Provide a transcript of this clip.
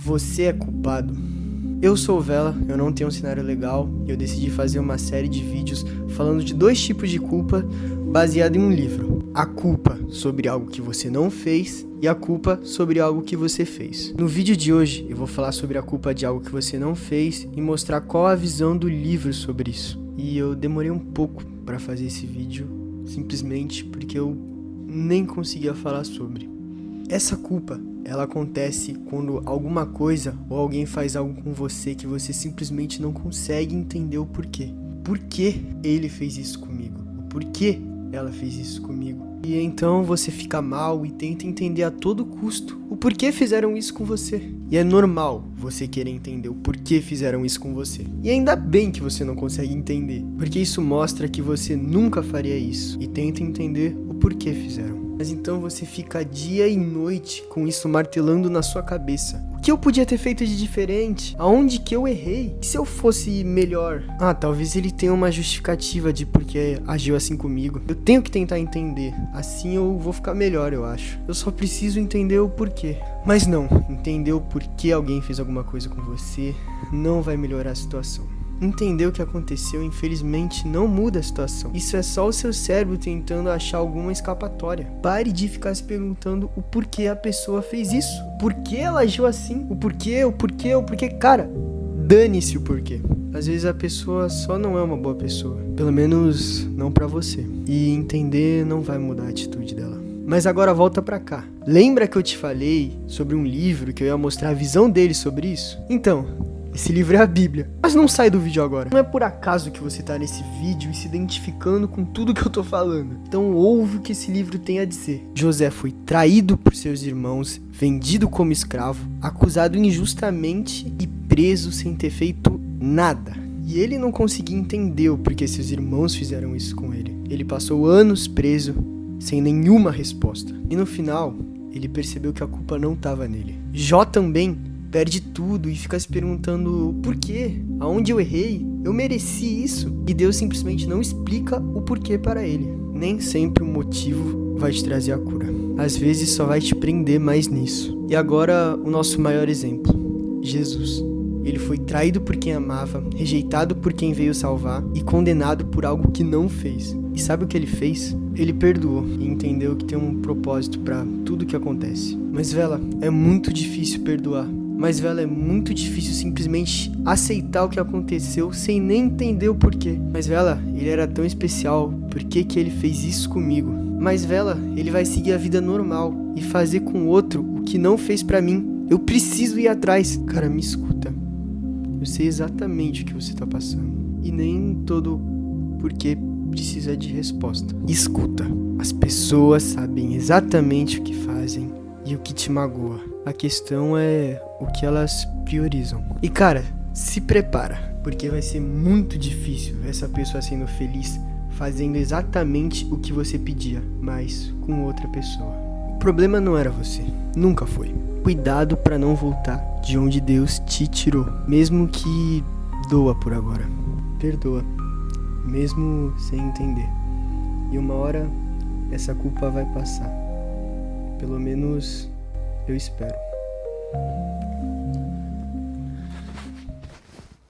Você é culpado. Eu sou o Vela, eu não tenho um cenário legal e eu decidi fazer uma série de vídeos falando de 2 tipos de culpa baseado em um livro. A culpa sobre algo que você não fez e a culpa sobre algo que você fez. No vídeo de hoje eu vou falar sobre a culpa de algo que você não fez e mostrar qual a visão do livro sobre isso. E eu demorei um pouco para fazer esse vídeo, simplesmente porque eu nem conseguia falar sobre. Essa culpa, ela acontece quando alguma coisa ou alguém faz algo com você que você simplesmente não consegue entender o porquê. Por que ele fez isso comigo? O porquê ela fez isso comigo? E então você fica mal e tenta entender a todo custo o porquê fizeram isso com você. E é normal você querer entender o porquê fizeram isso com você. E ainda bem que você não consegue entender, porque isso mostra que você nunca faria isso. E tenta entender o porquê fizeram. Mas então você fica dia e noite com isso martelando na sua cabeça. O que eu podia ter feito de diferente? Aonde que eu errei? E se eu fosse melhor? Talvez ele tenha uma justificativa de por que agiu assim comigo. Eu tenho que tentar entender. Assim eu vou ficar melhor, eu acho. Eu só preciso entender o porquê. Mas não, entender o porquê alguém fez alguma coisa com você não vai melhorar a situação. Entender o que aconteceu, infelizmente, não muda a situação. Isso é só o seu cérebro tentando achar alguma escapatória. Pare de ficar se perguntando o porquê a pessoa fez isso. O porquê ela agiu assim. O porquê. Cara, dane-se o porquê. Às vezes a pessoa só não é uma boa pessoa. Pelo menos não pra você. E entender não vai mudar a atitude dela. Mas agora volta pra cá. Lembra que eu te falei sobre um livro que eu ia mostrar a visão dele sobre isso? Então, esse livro é a Bíblia. Mas não sai do vídeo agora. Não é por acaso que você tá nesse vídeo e se identificando com tudo que eu tô falando. Então ouve o que esse livro tem a dizer. José foi traído por seus irmãos, vendido como escravo, acusado injustamente e preso sem ter feito nada. E ele não conseguia entender o porquê seus irmãos fizeram isso com ele. Ele passou anos preso, sem nenhuma resposta. E no final, ele percebeu que a culpa não estava nele. Jó também perde tudo e fica se perguntando por quê? Aonde eu errei? Eu mereci isso? E Deus simplesmente não explica o porquê para ele. Nem sempre o motivo vai te trazer a cura. Às vezes só vai te prender mais nisso. E agora o nosso maior exemplo, Jesus. Ele foi traído por quem amava, rejeitado por quem veio salvar e condenado por algo que não fez. E sabe o que ele fez? Ele perdoou e entendeu que tem um propósito para tudo que acontece. Mas Vela, é muito difícil perdoar. Mas Vela, é muito difícil simplesmente aceitar o que aconteceu sem nem entender o porquê. Mas Vela, ele era tão especial, por que que ele fez isso comigo? Mas Vela, ele vai seguir a vida normal e fazer com o outro o que não fez pra mim. Eu preciso ir atrás. Cara, me escuta. Eu sei exatamente o que você tá passando. E nem todo porquê precisa de resposta. Escuta. As pessoas sabem exatamente o que fazem e o que te magoa. A questão é o que elas priorizam. E cara, se prepara, porque vai ser muito difícil ver essa pessoa sendo feliz, fazendo exatamente o que você pedia, mas com outra pessoa. O problema não era você, nunca foi. Cuidado para não voltar de onde Deus te tirou, mesmo que doa por agora. Perdoa, mesmo sem entender. E uma hora essa culpa vai passar. Pelo menos eu espero.